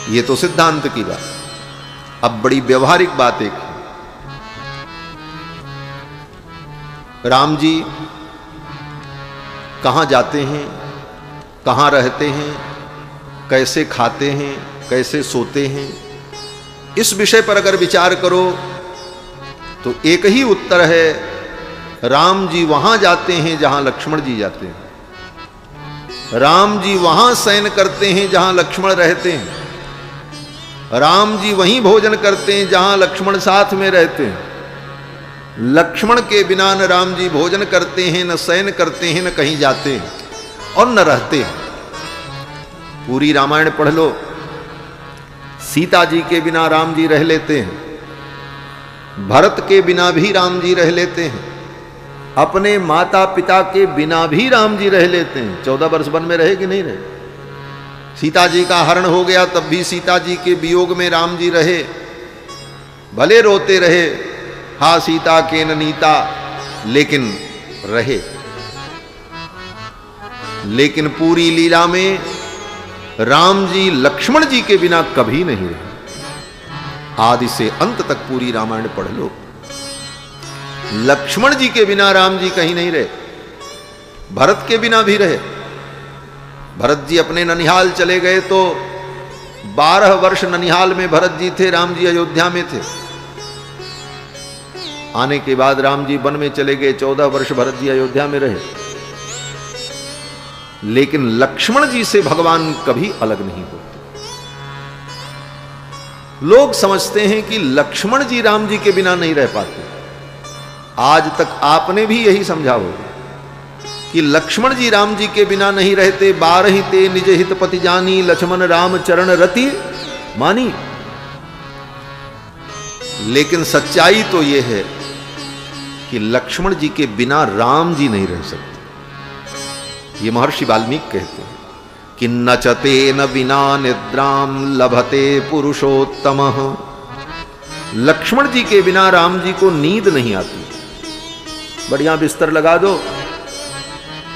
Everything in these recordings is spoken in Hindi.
ये तो सिद्धांत की बात। अब बड़ी व्यवहारिक बात एक है। राम जी कहां जाते हैं, कहां रहते हैं, कैसे खाते हैं, कैसे सोते हैं, इस विषय पर अगर विचार करो तो एक ही उत्तर है, राम जी वहां जाते हैं जहां लक्ष्मण जी जाते हैं। राम जी वहां शयन करते हैं जहां लक्ष्मण रहते हैं। राम जी वहीं भोजन करते हैं जहां लक्ष्मण साथ में रहते हैं। लक्ष्मण के बिना न राम जी भोजन करते हैं, न शयन करते हैं, न कहीं जाते हैं और न रहते हैं। पूरी रामायण पढ़ लो, सीता जी के बिना राम जी रह लेते हैं, भरत के बिना भी राम जी रह लेते हैं, अपने माता पिता के बिना भी राम जी रह लेते हैं। 14 वर्ष वन में रहे कि नहीं रहे? सीता जी का हरण हो गया तब भी सीता जी के वियोग में राम जी रहे, भले रोते रहे, हा सीता के नीता, लेकिन रहे। लेकिन पूरी लीला में राम जी लक्ष्मण जी के बिना कभी नहीं रहे। आदि से अंत तक पूरी रामायण पढ़ लो, लक्ष्मण जी के बिना राम जी कहीं नहीं रहे, भरत के बिना भी रहे। भरत जी अपने ननिहाल चले गए तो 12 वर्ष ननिहाल में भरत जी थे, राम जी अयोध्या में थे। आने के बाद राम जी वन में चले गए, 14 वर्ष भरत जी अयोध्या में रहे। लेकिन लक्ष्मण जी से भगवान कभी अलग नहीं होते। लोग समझते हैं कि लक्ष्मण जी राम जी के बिना नहीं रह पाते। आज तक आपने भी यही समझा होगा कि लक्ष्मण जी राम जी के बिना नहीं रहते। 12 ते निज हित पति जानी, लक्ष्मण राम चरण रति मानी। लेकिन सच्चाई तो यह है कि लक्ष्मण जी के बिना राम जी नहीं रह सकते। ये महर्षि वाल्मीकि कहते हैं कि नचते न बिना निद्राम लभते पुरुषोत्तम। लक्ष्मण जी के बिना राम जी को नींद नहीं आती। बढ़िया बिस्तर लगा दो,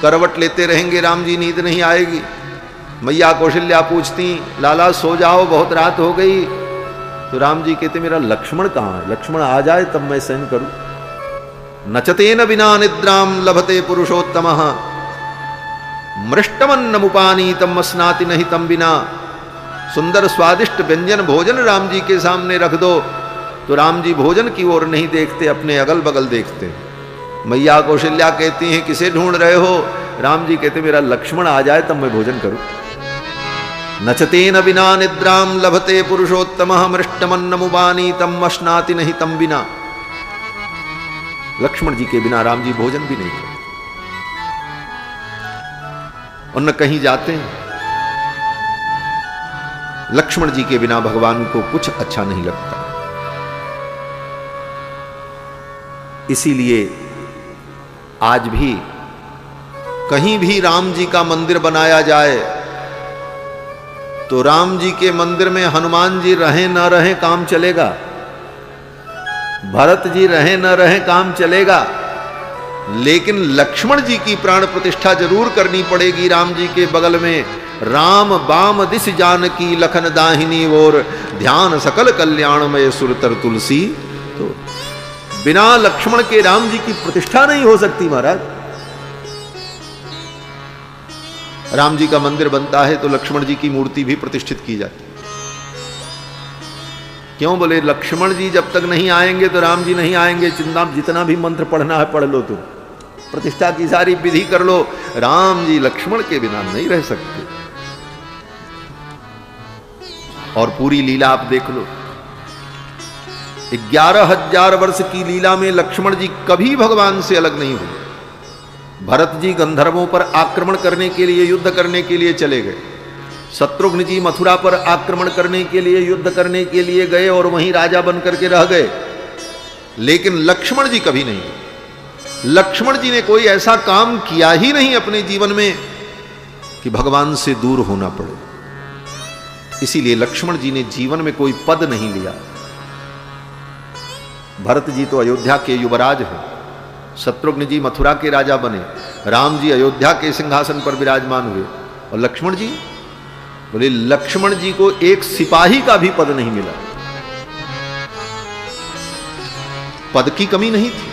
करवट लेते रहेंगे, राम जी नींद नहीं आएगी। मैया कौशल्या पूछती, लाला सो जाओ, बहुत रात हो गई। तो राम जी कहते, मेरा लक्ष्मण कहां है? लक्ष्मण आ जाए तब मैं शयन करूं। नचते न बिना निद्राम लभते पुरुषोत्तम, मृष्टमन्नमुपानीतम स्नाति नहीं तम बिना। सुंदर स्वादिष्ट व्यंजन भोजन राम जी के सामने रख दो तो राम जी भोजन की ओर नहीं देखते, अपने अगल बगल देखते। मैया कौशल्या कहती हैं, किसे ढूंढ रहे हो? राम जी कहते, मेरा लक्ष्मण आ जाए तब मैं भोजन करूं। नचते न बिना निद्राम लभते पुरुषोत्तम, मृष्टमन्नमुपानीतम स्नाति नहीं तम बिना। लक्ष्मण जी के बिना राम जी भोजन भी नहीं करते और न कहीं जाते हैं। लक्ष्मण जी के बिना भगवान को कुछ अच्छा नहीं लगता। इसीलिए आज भी कहीं भी राम जी का मंदिर बनाया जाए तो राम जी के मंदिर में हनुमान जी रहें न रहें काम चलेगा, भरत जी रहें न रहें काम चलेगा, लेकिन लक्ष्मण जी की प्राण प्रतिष्ठा जरूर करनी पड़ेगी। राम जी के बगल में राम बाम दिस जानकी लखन दाहिनी ओर, ध्यान सकल कल्याणमय सुरतर तुलसी। तो बिना लक्ष्मण के राम जी की प्रतिष्ठा नहीं हो सकती महाराज। राम जी का मंदिर बनता है तो लक्ष्मण जी की मूर्ति भी प्रतिष्ठित की जाती है। क्यों? बोले लक्ष्मण जी जब तक नहीं आएंगे तो राम जी नहीं आएंगे। चिंता, जितना भी मंत्र पढ़ना है पढ़ लो, तुम प्रतिष्ठा की सारी विधि कर लो, राम जी लक्ष्मण के बिना नहीं रह सकते। और पूरी लीला आप देख लो, 11,000 वर्ष की लीला में लक्ष्मण जी कभी भगवान से अलग नहीं हुए। भरत जी गंधर्वों पर आक्रमण करने के लिए, युद्ध करने के लिए चले गए। शत्रुघ्न जी मथुरा पर आक्रमण करने के लिए, युद्ध करने के लिए गए और वहीं राजा बनकर के रह गए। लेकिन लक्ष्मण जी कभी नहीं। लक्ष्मण जी ने कोई ऐसा काम किया ही नहीं अपने जीवन में कि भगवान से दूर होना पड़े। इसीलिए लक्ष्मण जी ने जीवन में कोई पद नहीं लिया। भरत जी तो अयोध्या के युवराज हैं, शत्रुघ्न जी मथुरा के राजा बने, राम जी अयोध्या के सिंहासन पर विराजमान हुए, और लक्ष्मण जी बोले लक्ष्मण जी को एक सिपाही का भी पद नहीं मिला। पद की कमी नहीं थी।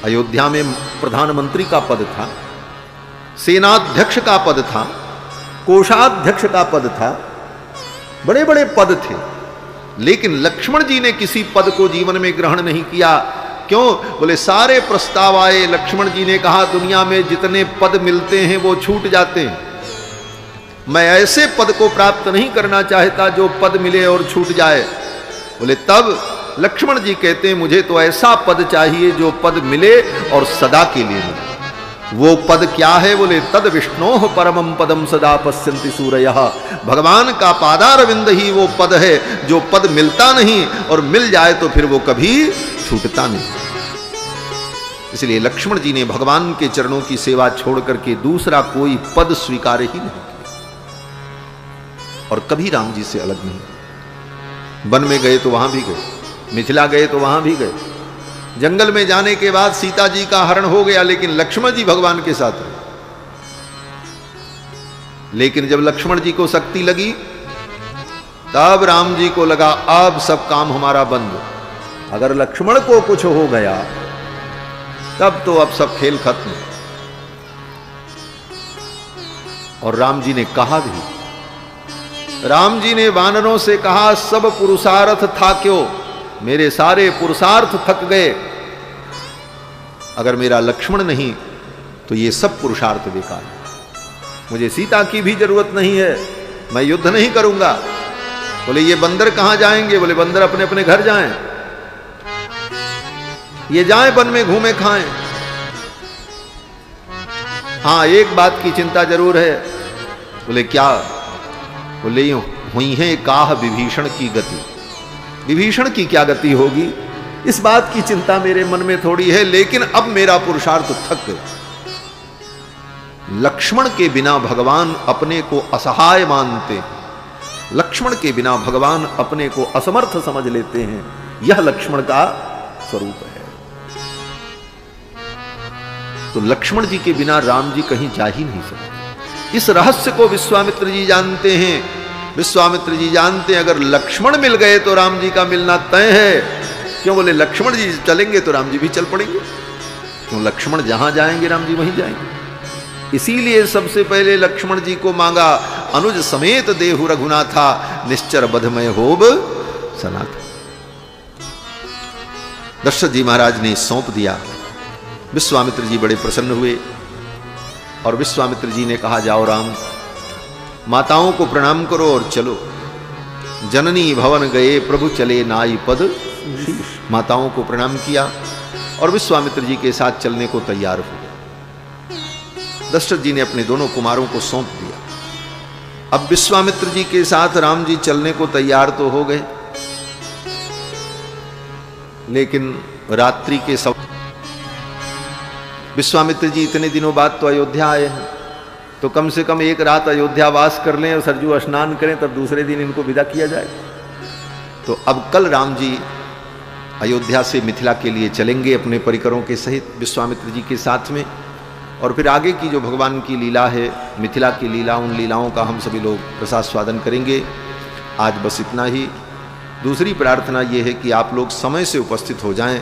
अयोध्या में प्रधानमंत्री का पद था, सेनाध्यक्ष का पद था, कोषाध्यक्ष का पद था, बड़े बड़े पद थे, लेकिन लक्ष्मण जी ने किसी पद को जीवन में ग्रहण नहीं किया। क्यों? बोले सारे प्रस्ताव आए, लक्ष्मण जी ने कहा दुनिया में जितने पद मिलते हैं वो छूट जाते हैं, मैं ऐसे पद को प्राप्त नहीं करना चाहता जो पद मिले और छूट जाए। बोले तब लक्ष्मण जी कहते हैं मुझे तो ऐसा पद चाहिए जो पद मिले और सदा के लिए मिले। वो पद क्या है? बोले तद विष्णोः परमं पदम सदा पश्यन्ति सूरयः। भगवान का पादारविंद ही वो पद है जो पद मिलता नहीं और मिल जाए तो फिर वो कभी छूटता नहीं। इसलिए लक्ष्मण जी ने भगवान के चरणों की सेवा छोड़ करके दूसरा कोई पद स्वीकार ही नहीं किया और कभी राम जी से अलग नहीं। वन में गए तो वहां भी गए, मिथिला गए तो वहां भी गए, जंगल में जाने के बाद सीता जी का हरण हो गया, लेकिन लक्ष्मण जी भगवान के साथ रहे। लेकिन जब लक्ष्मण जी को शक्ति लगी तब राम जी को लगा अब सब काम हमारा बंद। अगर लक्ष्मण को कुछ हो गया तब तो अब सब खेल खत्म। और राम जी ने कहा भी, राम जी ने वानरों से कहा सब पुरुषार्थ था क्यों, मेरे सारे पुरुषार्थ थक गए, अगर मेरा लक्ष्मण नहीं तो ये सब पुरुषार्थ बेकार है। मुझे सीता की भी जरूरत नहीं है, मैं युद्ध नहीं करूंगा। बोले ये बंदर कहां जाएंगे? बोले बंदर अपने अपने घर जाएं, ये जाएं वन में घूमे खाएं। हां एक बात की चिंता जरूर है। बोले क्या? बोले हुई है काह विभीषण की गति। विभीषण की क्या गति होगी इस बात की चिंता मेरे मन में थोड़ी है, लेकिन अब मेरा पुरुषार्थ थक गया। लक्ष्मण के बिना भगवान अपने को असहाय मानते हैं, लक्ष्मण के बिना भगवान अपने को असमर्थ समझ लेते हैं। यह लक्ष्मण का स्वरूप है। तो लक्ष्मण जी के बिना राम जी कहीं जा ही नहीं सकते। इस रहस्य को विश्वामित्र जी जानते हैं। विश्वामित्र जी जानते हैं अगर लक्ष्मण मिल गए तो राम जी का मिलना तय है। क्यों? बोले लक्ष्मण जी चलेंगे तो राम जी भी चल पड़ेंगे। क्यों? लक्ष्मण जहां जाएंगे राम जी वहीं जाएंगे। इसीलिए सबसे पहले लक्ष्मण जी को मांगा, अनुज समेत देहु रघुनाथा, निश्चर बधमय होब सनाथा। दशरथ जी महाराज ने सौंप दिया। विश्वामित्र जी बड़े प्रसन्न हुए और विश्वामित्र जी ने कहा जाओ राम, माताओं को प्रणाम करो और चलो। जननी भवन गए प्रभु चले नाई पद शीश। माताओं को प्रणाम किया और विश्वामित्र जी के साथ चलने को तैयार हुए। दशरथ जी ने अपने दोनों कुमारों को सौंप दिया। अब विश्वामित्र जी के साथ राम जी चलने को तैयार तो हो गए, लेकिन रात्रि के समय विश्वामित्र जी इतने दिनों बाद तो अयोध्या आए हैं, तो कम से कम एक रात अयोध्या वास कर लें और सरजू स्नान करें, तब दूसरे दिन इनको विदा किया जाए। तो अब कल राम जी अयोध्या से मिथिला के लिए चलेंगे अपने परिकरों के सहित विश्वामित्र जी के साथ में। और फिर आगे की जो भगवान की लीला है, मिथिला की लीला, उन लीलाओं का हम सभी लोग प्रसाद स्वादन करेंगे। आज बस इतना ही। दूसरी प्रार्थना ये है कि आप लोग समय से उपस्थित हो जाएं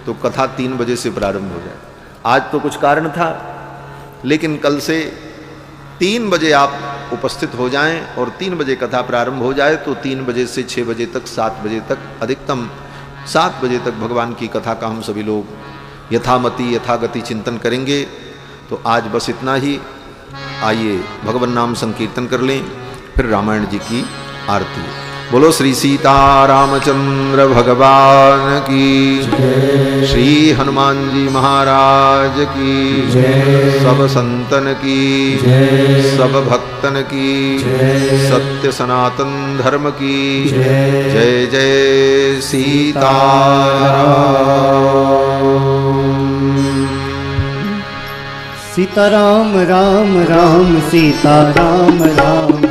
तो कथा 3 बजे से प्रारंभ हो जाए। आज तो कुछ कारण था, लेकिन कल से 3 बजे आप उपस्थित हो जाएं और 3 बजे कथा प्रारंभ हो जाए तो 3 बजे से 6 बजे तक, 7 बजे तक, अधिकतम 7 बजे तक भगवान की कथा का हम सभी लोग यथामति यथागति चिंतन करेंगे। तो आज बस इतना ही। आइए भगवान नाम संकीर्तन कर लें, फिर रामायण जी की आरती। बोलो श्री सीता रामचंद्र भगवान की जय, श्री हनुमान जी महाराज की जय, सब संतन की जय, सब भक्तन की जय, सत्य सनातन धर्म की जय। जय जय सीताराम। सीताराम राम राम सीताराम राम